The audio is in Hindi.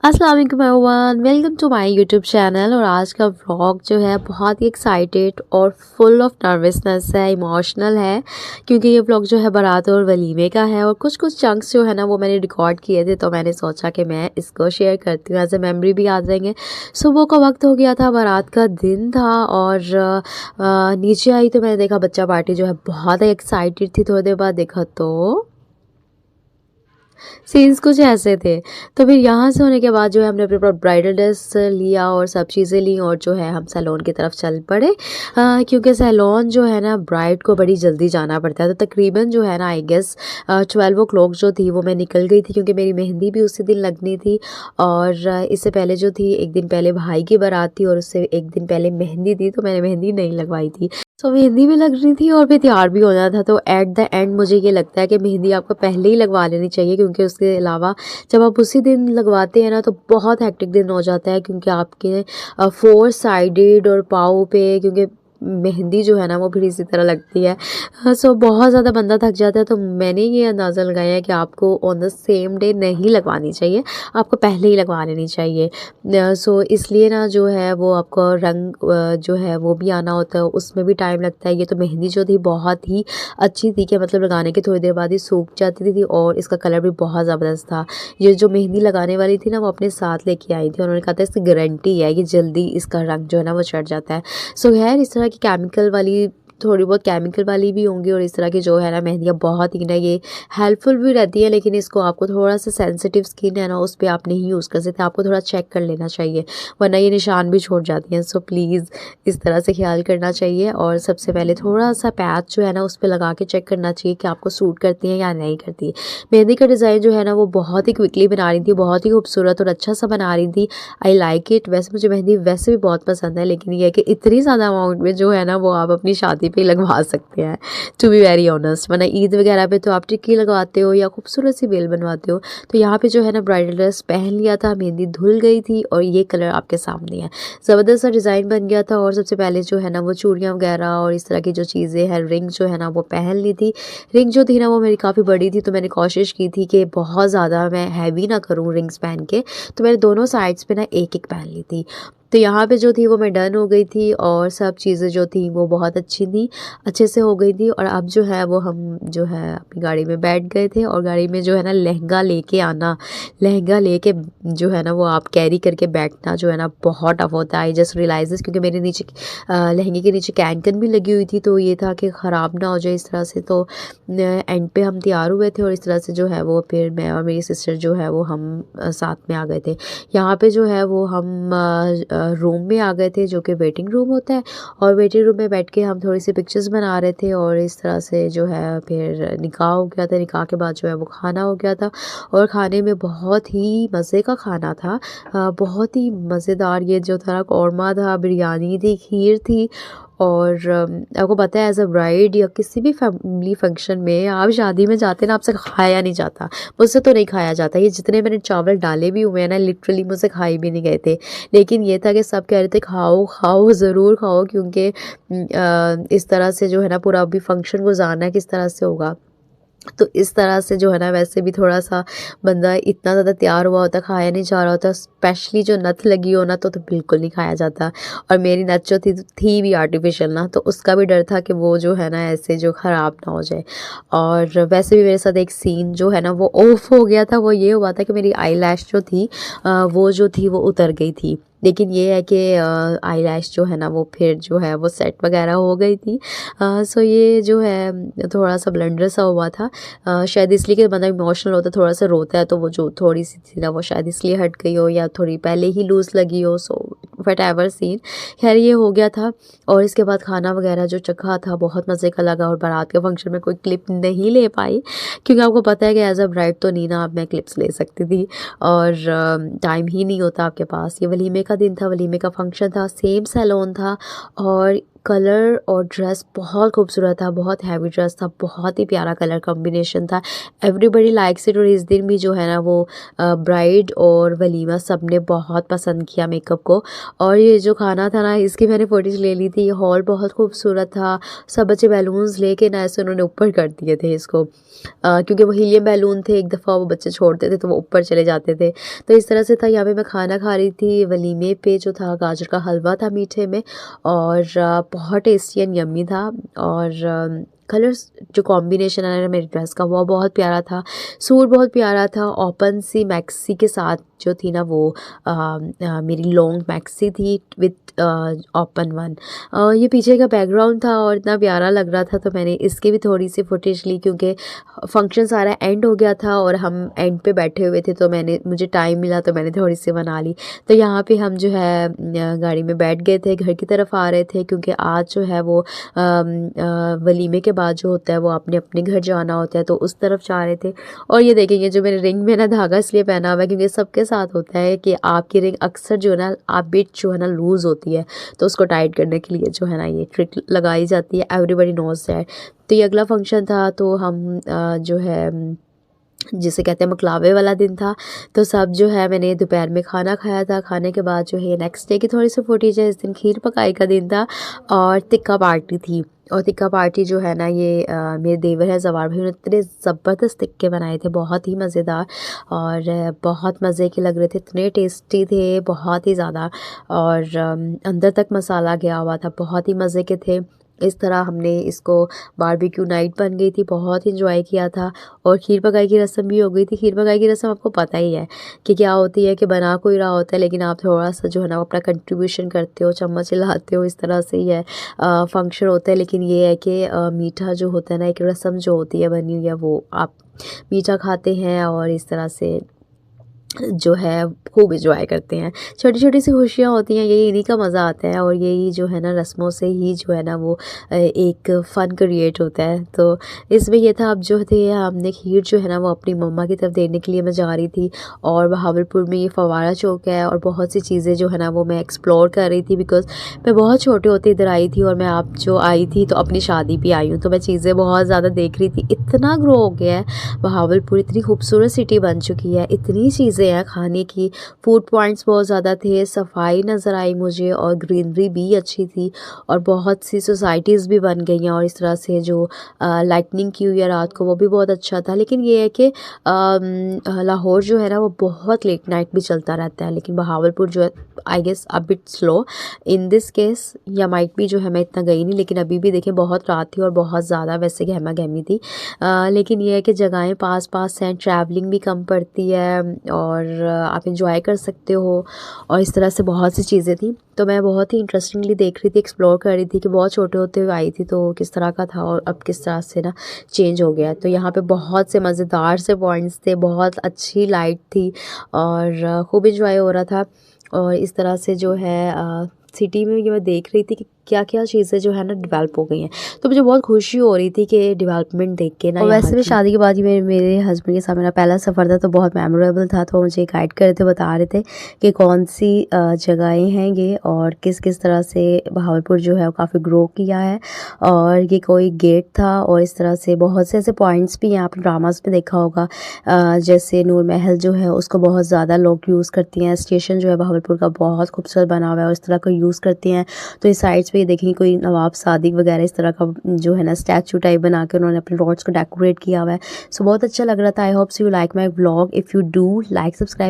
अस्सलाम वालेकुम everyone, welcome to my YouTube channel. और आज का व्लॉग जो है बहुत ही एक्साइटेड और फुल ऑफ नर्वसनेस है, इमोशनल है, क्योंकि ये व्लॉग जो है बारात और वलीमे का है। और कुछ कुछ चंक्स जो है ना वो मैंने रिकॉर्ड किए थे, तो मैंने सोचा कि मैं इसको शेयर करती हूँ, एज ए मेमोरी भी याद रहेंगे। सुबह का वक्त हो गया था, बारात का दिन था, और नीचे आई तो मैंने देखा बच्चा पार्टी जो है बहुत एक्साइटेड थी। थोड़ी देर बाद देखा तो सीन्स कुछ ऐसे थे। तो फिर यहाँ से होने के बाद जो है हमने अपने ब्राइडल ड्रेस लिया और सब चीज़ें ली, और जो है हम सैलून की तरफ चल पड़े, क्योंकि सैलून जो है ना ब्राइड को बड़ी जल्दी जाना पड़ता है। तो तकरीबन जो है ना आई गेस 12 o'clock जो थी वो मैं निकल गई थी, क्योंकि मेरी मेहंदी भी उसी दिन लगनी थी। और इससे पहले जो थी, एक दिन पहले भाई की बारात थी और उससे एक दिन पहले मेहंदी थी, तो मैंने मेहंदी नहीं लगवाई थी। तो मेहंदी भी लग रही थी और फिर तैयार भी होना था। तो एट द एंड मुझे ये लगता है कि मेहंदी आपको पहले ही लगवा लेनी चाहिए, क्योंकि उसके अलावा जब आप उसी दिन लगवाते हैं ना तो बहुत हेक्टिक दिन हो जाता है, क्योंकि आपके 4 साइडेड और पाँव पे, क्योंकि मेहंदी जो है ना वो फिर इसी तरह लगती है। सो बहुत ज़्यादा बंदा थक जाता है। तो मैंने ये अंदाज़ा लगाया है कि आपको ऑन द सेम डे नहीं लगवानी चाहिए, आपको पहले ही लगवा लेनी चाहिए। सो इसलिए ना जो है वो आपको रंग जो है वो भी आना होता है, उसमें भी टाइम लगता है। ये तो मेहंदी जो थी बहुत ही अच्छी थी, कि मतलब लगाने के थोड़ी देर बाद ही सूख जाती थी, और इसका कलर भी बहुत ज़बरदस्त था। ये जो मेहंदी लगाने वाली थी ना वो अपने साथ लेके आई थी, उन्होंने कहा था इसकी गारंटी है कि जल्दी इसका रंग जो है ना वो चढ़ जाता है। सो खैर, इस तरह की केमिकल वाली, थोड़ी बहुत केमिकल वाली भी होंगी, और इस तरह की जो है ना मेहंदियाँ बहुत ही ना ये हेल्पफुल भी रहती है, लेकिन इसको आपको थोड़ा सा सेंसिटिव स्किन है ना उस पर आप नहीं यूज़ कर सकते, आपको थोड़ा चेक कर लेना चाहिए, वरना ये निशान भी छोड़ जाती हैं। सो प्लीज़ इस तरह से ख्याल करना चाहिए, और सबसे पहले थोड़ा सा पैच जो है ना उस पर लगा के चेक करना चाहिए कि आपको सूट करती है या नहीं करती। मेहंदी का डिज़ाइन जो है ना वो बहुत ही क्विकली बना रही थी, बहुत ही खूबसूरत और अच्छा सा बना रही थी। I like it. वैसे मुझे मेहंदी वैसे भी बहुत पसंद है, लेकिन ये है कि इतनी ज़्यादा अमाउंट में जो है ना वो आप अपनी शादी पे लगवा सकते हैं, टू बी वेरी ऑनेस्ट। वरना ईद वगैरह पे तो आप टिक्की लगवाते हो या खूबसूरत सी बेल बनवाते हो। तो यहाँ पे जो है ना ब्राइडल ड्रेस पहन लिया था, मेहंदी धुल गई थी, और ये कलर आपके सामने है। ज़बरदस्त सा डिज़ाइन बन गया था। और सबसे पहले जो है ना वो चूड़ियाँ वगैरह और इस तरह की जो चीज़ें हैं, रिंग जो है ना वो पहन ली थी। रिंग जो थी ना वो मेरी काफ़ी बड़ी थी, तो मैंने कोशिश की थी कि बहुत ज़्यादा मैं हैवी ना करूँ रिंग्स पहन के, तो मैंने दोनों साइड्स पे ना एक एक पहन ली थी। तो यहाँ पे जो थी वो मैं डन हो गई थी, और सब चीज़ें जो थी वो बहुत अच्छी थी, अच्छे से हो गई थी। और अब जो है वो हम जो है अपनी गाड़ी में बैठ गए थे, और गाड़ी में जो है ना लहंगा लेके आना, लहंगा लेके जो है ना वो आप कैरी करके बैठना जो है ना बहुत टफ होता है। आई जस्ट रियलाइज, क्योंकि मेरे नीचे लहंगे के नीचे कैंकन भी लगी हुई थी, तो ये था कि ख़राब ना हो जाए इस तरह से। तो एंड पे हम तैयार हुए थे, और इस तरह से जो है वो फिर मैं और मेरी सिस्टर जो है वो हम साथ में आ गए थे। यहाँ पे जो है वो हम रूम में आ गए थे, जो कि वेटिंग रूम होता है, और वेटिंग रूम में बैठ के हम थोड़ी सी पिक्चर्स बना रहे थे। और इस तरह से जो है फिर निकाह हो गया था। निकाह के बाद जो है वो खाना हो गया था, और खाने में बहुत ही मज़े का खाना था, बहुत ही मज़ेदार। ये जो था कौरमा था, बिरयानी थी, खीर थी। और आपको पता है एज अ ब्राइड या किसी भी फैमिली फंक्शन में आप शादी में जाते हैं ना, आपसे खाया नहीं जाता, मुझसे तो नहीं खाया जाता। ये जितने मैंने चावल डाले भी हुए हैं ना, लिटरली मुझसे खाए भी नहीं गए थे। लेकिन ये था कि सब कह रहे थे खाओ खाओ, ज़रूर खाओ, क्योंकि इस तरह से जो है ना पूरा अभी फंक्शन गुजारना किस तरह से होगा। तो इस तरह से जो है ना, वैसे भी थोड़ा सा बंदा इतना ज़्यादा तैयार हुआ होता, खाया नहीं जा रहा होता, स्पेशली जो नथ लगी हो ना तो बिल्कुल नहीं खाया जाता। और मेरी नथ जो थी भी आर्टिफिशियल ना, तो उसका भी डर था कि वो जो है ना ऐसे जो ख़राब ना हो जाए। और वैसे भी मेरे साथ एक सीन जो है ना वो ऑफ हो गया था। वो ये हुआ था कि मेरी आई लैश जो थी वो जो थी वो उतर गई थी। लेकिन ये है कि आई लैश जो है ना वो फिर जो है वो सेट वगैरह हो गई थी। सो ये जो है थोड़ा सा ब्लंडर सा हुआ था, शायद इसलिए कि बंदा इमोशनल होता है, थोड़ा सा रोता है, तो वो जो थोड़ी सी थी ना वो शायद इसलिए हट गई हो, या थोड़ी पहले ही लूज़ लगी हो। सो वट एवर सीन, खैर ये हो गया था। और इसके बाद खाना वगैरह जो चखा था बहुत मज़े का लगा। और बारात के फंक्शन में कोई क्लिप नहीं ले पाई, क्योंकि आपको पता है कि एज अ ब्राइड तो नहीं ना अब मैं क्लिप्स ले सकती थी, और टाइम ही नहीं होता आपके पास। ये वलीमे का दिन था, वलीमे का फंक्शन था, सेम सैलून था, और कलर और ड्रेस बहुत खूबसूरत था, बहुत हैवी ड्रेस था, बहुत ही प्यारा कलर कॉम्बिनेशन था। एवरीबॉडी लाइक्स इट और इस दिन भी जो है ना वो ब्राइड और वलीमा सब ने बहुत पसंद किया मेकअप को। और ये जो खाना था ना इसकी मैंने फुटेज ले ली थी। ये हॉल बहुत खूबसूरत था, सब बच्चे बैलून्स लेके ना ऐसे उन्होंने ऊपर कर दिए थे इसको, क्योंकि वो हीलियम बैलून थे, एक दफ़ा वो बच्चे छोड़ते थे तो वो ऊपर चले जाते थे। तो इस तरह से था। यहाँ पे मैं खाना खा रही थी वलीमे पे, जो था गाजर का हलवा था मीठे में, और बहुत टेस्टी एंड यम्मी था। और कलर्स जो कॉम्बिनेशन है ना मेरी ड्रेस का वो बहुत प्यारा था। सूट बहुत प्यारा था, ओपन सी मैक्सी के साथ जो थी ना वो मेरी लॉन्ग मैक्सी थी विथ ओपन वन। ये पीछे का बैकग्राउंड था और इतना प्यारा लग रहा था, तो मैंने इसकी भी थोड़ी सी फुटेज ली, क्योंकि फंक्शन सारा एंड हो गया था और हम एंड पे बैठे हुए थे, तो मुझे टाइम मिला तो मैंने थोड़ी सी बना ली। तो यहाँ पे हम जो है गाड़ी में बैठ गए थे, घर की तरफ आ रहे थे, क्योंकि आज जो है वो वलीमे के बाद जो होता है वो आपने अपने घर जाना होता है, तो उस तरफ जा रहे थे। और ये देखेंगे जो मेरे रिंग में ना धागा इसलिए पहना हुआ है क्योंकि सबके साथ होता है कि आपकी रिंग अक्सर जो है ना आप बिट जो है ना लूज़ होती है, तो उसको टाइट करने के लिए जो है ना ये ट्रिक लगाई जाती है। Everybody knows that. तो ये अगला फंक्शन था, तो हम जो है जिसे कहते हैं मकलावे वाला दिन था। तो सब जो है मैंने दोपहर में खाना खाया था, खाने के बाद जो है नेक्स्ट डे की थोड़ी सी फुटेज है। इस दिन खीर पकाई का दिन था और टिक्का पार्टी थी। और टिक्का पार्टी जो है ना ये मेरे देवर है जवार भाई, उन्होंने इतने ज़बरदस्त टिक्के बनाए थे, बहुत ही मज़ेदार और बहुत मज़े के लग रहे थे, इतने टेस्टी थे, बहुत ही ज़्यादा। और अंदर तक मसाला गया हुआ था, बहुत ही मज़े के थे। इस तरह हमने इसको बारबेक्यू नाइट बन गई थी, बहुत इंजॉय किया था। और खीर पकाई की रस्म भी हो गई थी। खीर पकाई की रस्म आपको पता ही है कि क्या होती है, कि बना कोई रहा होता है लेकिन आप थोड़ा सा जो है ना अपना कंट्रीब्यूशन करते हो, चम्मच हिलाते हो, इस तरह से ही है फंक्शन होता है। लेकिन ये है कि मीठा जो होता है ना, एक रस्म जो होती है बनी हुई है, वो आप मीठा खाते हैं और इस तरह से जो है खूब एंजॉय करते हैं। छोटी छोटी सी खुशियाँ होती हैं, यही इन्हीं का मज़ा आता है। और यही जो है ना रस्मों से ही जो है ना वो एक फ़न क्रिएट होता है। तो इसमें ये था, अब जो थे हमने खीर जो है ना वो अपनी मम्मा की तरफ देने के लिए मैं जा रही थी। और बहावलपुर में ये फव्वारा चौक है और बहुत सी चीज़ें जो है ना वो मैं एक्सप्लोर कर रही थी, बिकॉज़ मैं बहुत छोटे होते इधर आई थी और मैं आप जो आई थी तो अपनी शादी पे आई हूँ, तो मैं चीज़ें बहुत ज़्यादा देख रही थी। इतना ग्रो हो गया है बहावलपुर, इतनी खूबसूरत सिटी बन चुकी है, इतनी चीज़ें हैं खाने की, फूड पॉइंट्स बहुत ज़्यादा थे, सफाई नज़र आई मुझे और ग्रीनरी भी अच्छी थी। और बहुत सी सोसाइटीज़ भी बन गई हैं और इस तरह से जो लाइटनिंग की हुई है रात को, वो भी बहुत अच्छा था। लेकिन ये है कि लाहौर जो है ना वो बहुत लेट नाइट भी चलता रहता है, लेकिन बहावलपुर जो है I guess a bit slow in this case, या माइट भी जो है मैं इतना गई नहीं, लेकिन अभी भी देखें बहुत रात थी और बहुत ज़्यादा वैसे गहमा गहमी थी। लेकिन ये है कि जगहें पास पास हैं, ट्रैवलिंग भी कम पड़ती है और आप इंजॉय कर सकते हो। और इस तरह से बहुत सी चीज़ें थी, तो मैं बहुत ही इंटरेस्टिंगली देख रही थी, एक्सप्लोर कर रही थी कि बहुत छोटे होते हुए आई थी तो किस तरह का था और अब किस तरह से ना चेंज हो गया है। तो यहाँ पे बहुत से मज़ेदार से पॉइंट्स थे, बहुत अच्छी लाइट थी और खूब इंजॉय हो रहा था। और इस तरह से जो है सिटी में ये मैं देख रही थी कि क्या क्या चीज़ें जो है ना डेवलप हो गई हैं, तो मुझे बहुत खुशी हो रही थी कि डेवलपमेंट देख के ना। और वैसे भी शादी के बाद ही मेरे हस्बैंड के साथ मेरा पहला सफ़र था, तो बहुत मेमोरेबल था। तो मुझे गाइड कर रहे थे, बता रहे थे कि कौन सी जगहें हैं ये और किस किस तरह से बहावलपुर जो है वो काफ़ी ग्रो किया है। और ये कोई गेट था और इस तरह से बहुत से ऐसे पॉइंट्स भी हैं, आपने ड्रामास में देखा होगा, जैसे नूर महल जो है उसको बहुत ज़्यादा लोग यूज़ करते हैं। स्टेशन जो है बहावलपुर का बहुत खूबसूरत बना हुआ है और इस तरह का यूज़ करते हैं। तो इस साइड्स पे ये देखेंगे कोई नवाब सादिक वगैरह इस तरह का जो है ना स्टैचू टाइप बना के उन्होंने अपने रोड्स को डेकोरेट किया हुआ है। सो बहुत अच्छा लग रहा था। I hope so you like my vlog. If you do like, subscribe.